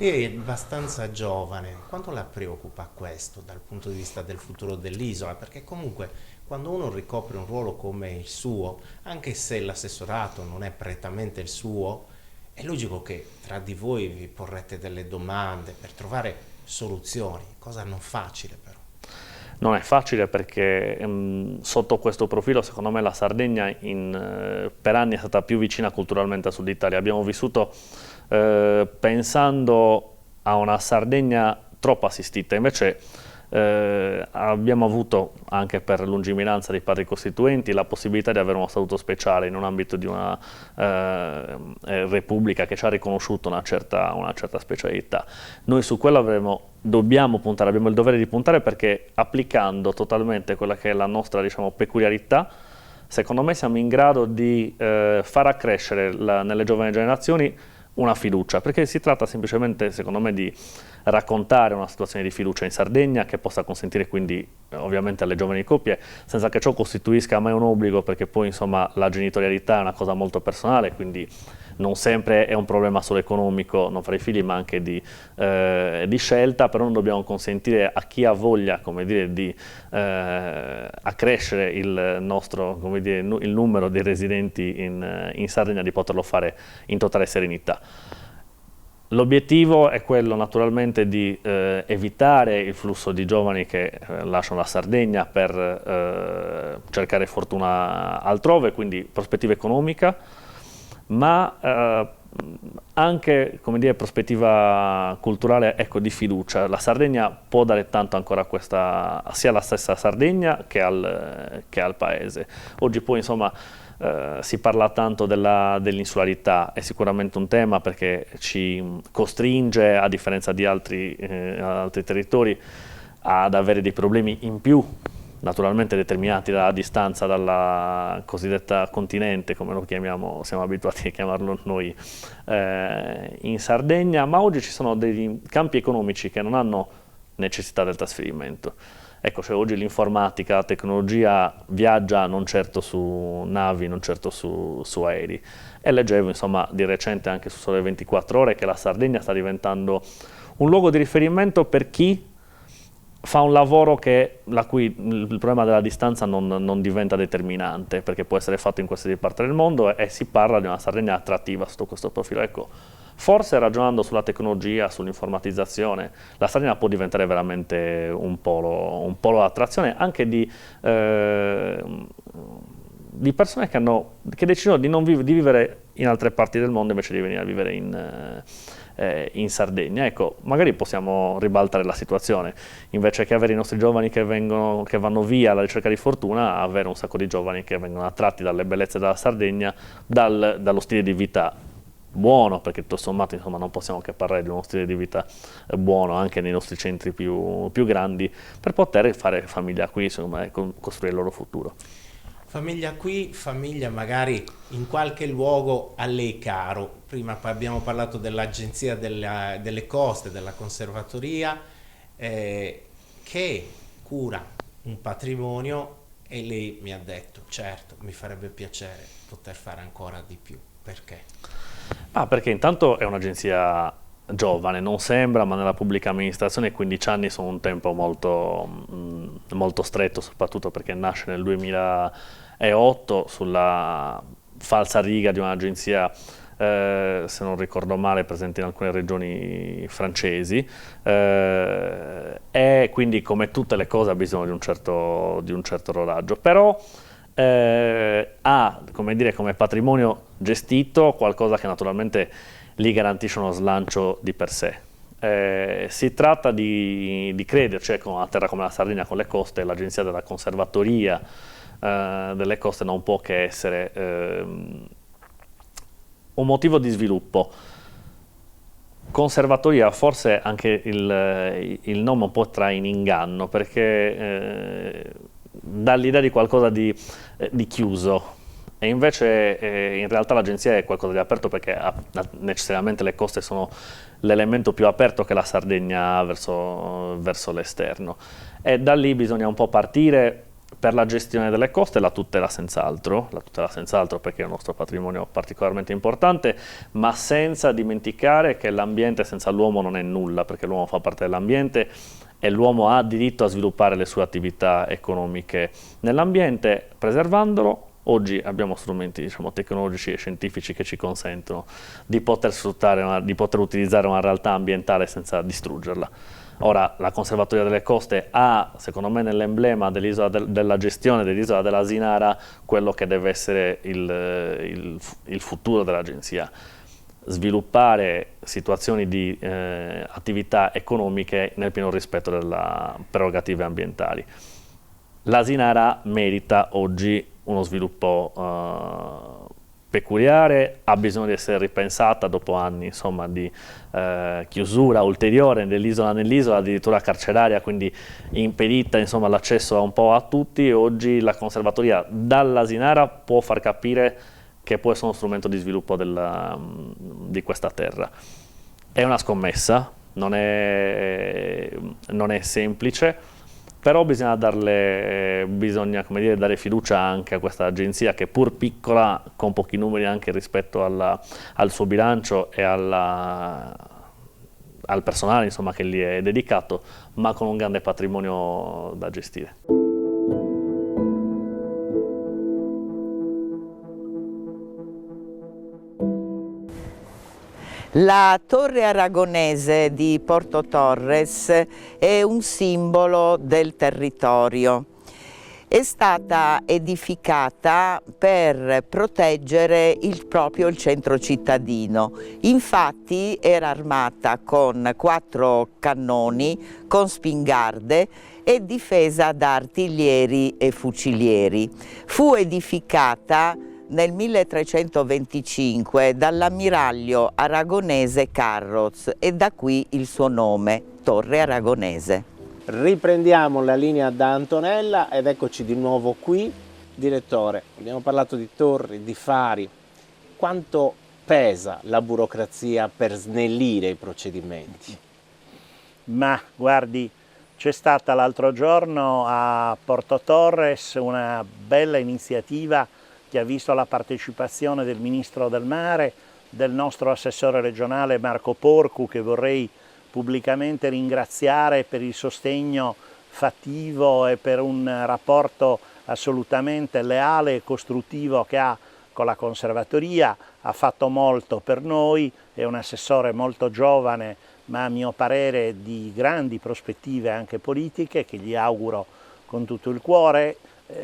Lei è abbastanza giovane, quanto la preoccupa questo dal punto di vista del futuro dell'isola? Perché comunque quando uno ricopre un ruolo come il suo, anche se l'assessorato non è prettamente il suo, è logico che tra di voi vi porrete delle domande per trovare soluzioni, cosa non facile però. Non è facile perché sotto questo profilo secondo me la Sardegna per anni è stata più vicina culturalmente al Sud Italia. Abbiamo vissuto pensando a una Sardegna troppo assistita, invece abbiamo avuto anche per lungimiranza dei padri costituenti la possibilità di avere uno statuto speciale in un ambito di una repubblica che ci ha riconosciuto una certa specialità. Noi su quello dobbiamo puntare, abbiamo il dovere di puntare perché applicando totalmente quella che è la nostra, diciamo, peculiarità, secondo me siamo in grado di far accrescere nelle giovani generazioni una fiducia, perché si tratta semplicemente, secondo me, di raccontare una situazione di fiducia in Sardegna che possa consentire quindi ovviamente alle giovani coppie, senza che ciò costituisca mai un obbligo, perché poi insomma la genitorialità è una cosa molto personale, quindi non sempre è un problema solo economico non fare figli, ma anche di scelta, però non dobbiamo consentire a chi ha voglia, come dire, di accrescere il nostro, come dire, il numero di residenti in Sardegna, di poterlo fare in totale serenità. L'obiettivo è quello naturalmente di evitare il flusso di giovani che lasciano la Sardegna per cercare fortuna altrove, quindi prospettiva economica, ma anche, come dire, prospettiva culturale, ecco, di fiducia. La Sardegna può dare tanto ancora a sia alla stessa Sardegna che al paese. Oggi poi insomma si parla tanto dell'insularità, è sicuramente un tema perché ci costringe, a differenza di altri territori, ad avere dei problemi in più, naturalmente determinati dalla distanza dalla cosiddetta continente, come lo chiamiamo, siamo abituati a chiamarlo noi in Sardegna, ma oggi ci sono dei campi economici che non hanno necessità del trasferimento. Ecco, cioè oggi l'informatica, la tecnologia viaggia non certo su navi, non certo su aerei. E leggevo, insomma, di recente anche su Sole 24 Ore che la Sardegna sta diventando un luogo di riferimento per chi fa un lavoro la cui il problema della distanza non diventa determinante, perché può essere fatto in qualsiasi parte del mondo, e si parla di una Sardegna attrattiva sotto questo profilo. Ecco, forse ragionando sulla tecnologia, sull'informatizzano, la Sardegna può diventare veramente un polo d'attrazione anche di persone che decidono di vivere in altre parti del mondo invece di venire a vivere in Sardegna. Ecco, magari possiamo ribaltare la situazione, invece che avere i nostri giovani che vanno via alla ricerca di fortuna, avere un sacco di giovani che vengono attratti dalle bellezze della Sardegna, dallo stile di vita buono, perché tutto sommato insomma non possiamo che parlare di uno stile di vita buono anche nei nostri centri più grandi, per poter fare famiglia qui, insomma, e costruire il loro futuro. Famiglia qui, famiglia magari in qualche luogo a lei caro. Prima abbiamo parlato dell'Agenzia delle Coste, della Conservatoria, che cura un patrimonio, e lei mi ha detto, certo, mi farebbe piacere poter fare ancora di più. Perché? Perché intanto è un'agenzia giovane, non sembra, ma nella pubblica amministrazione 15 anni sono un tempo molto stretto, soprattutto perché nasce nel 2008 sulla falsariga di un'agenzia, se non ricordo male, presente in alcune regioni francesi, e quindi, come tutte le cose, ha bisogno di un certo rodaggio. Però ha, come dire, come patrimonio gestito qualcosa che naturalmente gli garantisce uno slancio di per sé. Si tratta di crederci, con una terra come la Sardegna, con le coste. L'Agenzia della Conservatoria delle Coste non può che essere un motivo di sviluppo. Conservatoria, forse anche il nome un po' trae in inganno, perché dà l'idea di qualcosa di chiuso, e invece in realtà l'agenzia è qualcosa di aperto, perché necessariamente le coste sono l'elemento più aperto che la Sardegna ha verso l'esterno, e da lì bisogna un po' partire per la gestione delle coste la tutela senz'altro perché è un nostro patrimonio particolarmente importante, ma senza dimenticare che l'ambiente senza l'uomo non è nulla, perché l'uomo fa parte dell'ambiente e l'uomo ha diritto a sviluppare le sue attività economiche nell'ambiente, preservandolo. Oggi abbiamo strumenti, diciamo, tecnologici e scientifici che ci consentono di poter sfruttare, di poter utilizzare una realtà ambientale senza distruggerla. Ora, la Conservatoria delle Coste ha, secondo me, nell'emblema della gestione dell'isola dell'Asinara quello che deve essere il futuro dell'agenzia. Sviluppare situazioni di attività economiche nel pieno rispetto delle prerogative ambientali. L'Asinara merita oggi uno sviluppo peculiare, ha bisogno di essere ripensata dopo anni, insomma, di chiusura ulteriore nell'isola, addirittura carceraria, quindi impedita, insomma, l'accesso un po' a tutti. Oggi la Conservatoria dall'Asinara può far capire che può essere uno strumento di sviluppo di questa terra. È una scommessa, non è semplice, però bisogna come dire, dare fiducia anche a questa agenzia che, pur piccola, con pochi numeri anche rispetto al suo bilancio e al personale, insomma, che gli è dedicato, ma con un grande patrimonio da gestire. La torre aragonese di Porto Torres è un simbolo del territorio. È stata edificata per proteggere proprio il centro cittadino. Infatti era armata con 4 cannoni, con spingarde e difesa da artiglieri e fucilieri. Fu edificata nel 1325 dall'ammiraglio aragonese Carroz e da qui il suo nome, Torre Aragonese. Riprendiamo la linea da Antonella ed eccoci di nuovo qui. Direttore, abbiamo parlato di torri, di fari. Quanto pesa la burocrazia per snellire i procedimenti? Ma guardi, c'è stata l'altro giorno a Porto Torres una bella iniziativa che ha visto la partecipazione del Ministro del Mare, del nostro assessore regionale Marco Porcu, che vorrei pubblicamente ringraziare per il sostegno fattivo e per un rapporto assolutamente leale e costruttivo che ha con la Conservatoria. Ha fatto molto per noi, è un assessore molto giovane, ma a mio parere di grandi prospettive anche politiche, che gli auguro con tutto il cuore,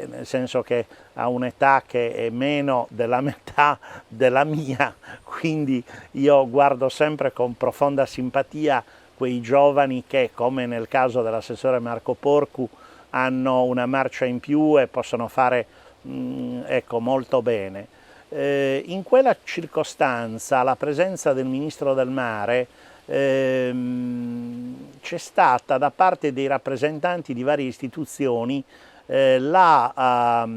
nel senso che ha un'età che è meno della metà della mia, quindi io guardo sempre con profonda simpatia quei giovani che, come nel caso dell'assessore Marco Porcu, hanno una marcia in più e possono fare ecco, molto bene. In quella circostanza la presenza del Ministro del Mare c'è stata da parte dei rappresentanti di varie istituzioni la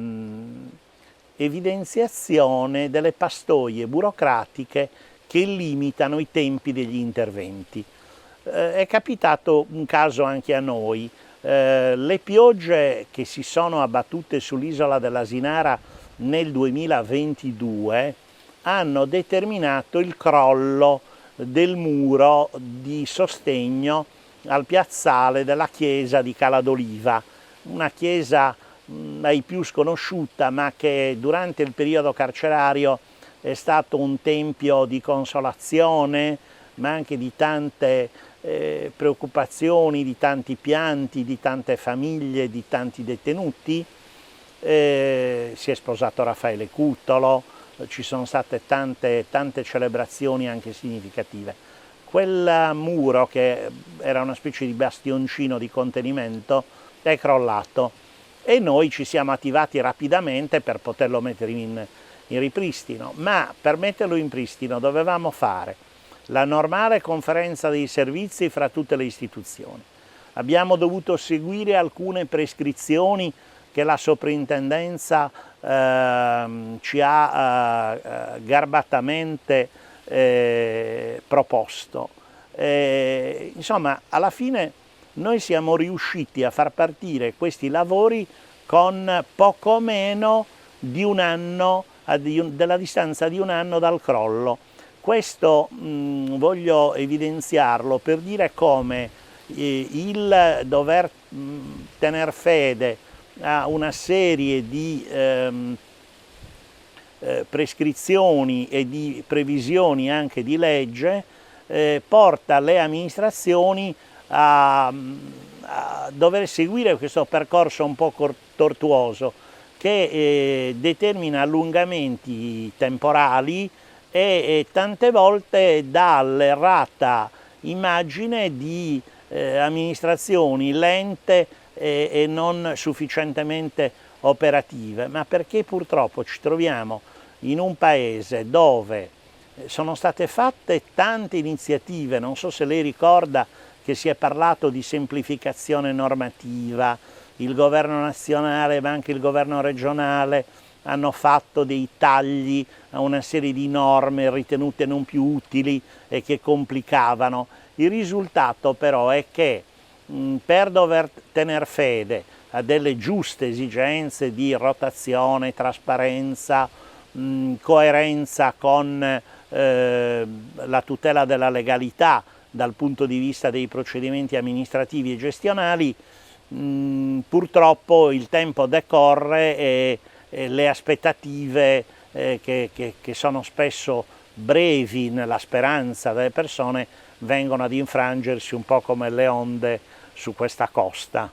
evidenziazione delle pastoie burocratiche che limitano i tempi degli interventi. È capitato un caso anche a noi. Le piogge che si sono abbattute sull'isola dell'Asinara nel 2022 hanno determinato il crollo del muro di sostegno al piazzale della chiesa di Cala d'Oliva, una chiesa ai più sconosciuta, ma che durante il periodo carcerario è stato un tempio di consolazione, ma anche di tante preoccupazioni, di tanti pianti, di tante famiglie, di tanti detenuti. Si è sposato Raffaele Cutolo, ci sono state tante celebrazioni anche significative. Quel muro, che era una specie di bastioncino di contenimento, è crollato e noi ci siamo attivati rapidamente per poterlo mettere in ripristino, ma per metterlo in pristino dovevamo fare la normale conferenza dei servizi fra tutte le istituzioni. Abbiamo dovuto seguire alcune prescrizioni che la soprintendenza ci ha garbatamente proposto. Insomma, alla fine noi siamo riusciti a far partire questi lavori con poco meno di un anno, della distanza di un anno dal crollo. Questo voglio evidenziarlo per dire come il dover tener fede a una serie di prescrizioni e di previsioni anche di legge porta le amministrazioni a dover seguire questo percorso un po' tortuoso che determina allungamenti temporali e tante volte dà l'errata immagine di amministrazioni lente e non sufficientemente operative, ma perché purtroppo ci troviamo in un paese dove sono state fatte tante iniziative. Non so se lei ricorda che si è parlato di semplificazione normativa, il governo nazionale ma anche il governo regionale hanno fatto dei tagli a una serie di norme ritenute non più utili e che complicavano. Il risultato però è che per dover tener fede a delle giuste esigenze di rotazione, trasparenza, coerenza con la tutela della legalità dal punto di vista dei procedimenti amministrativi e gestionali, purtroppo il tempo decorre e le aspettative che sono spesso brevi nella speranza delle persone vengono ad infrangersi un po' come le onde su questa costa.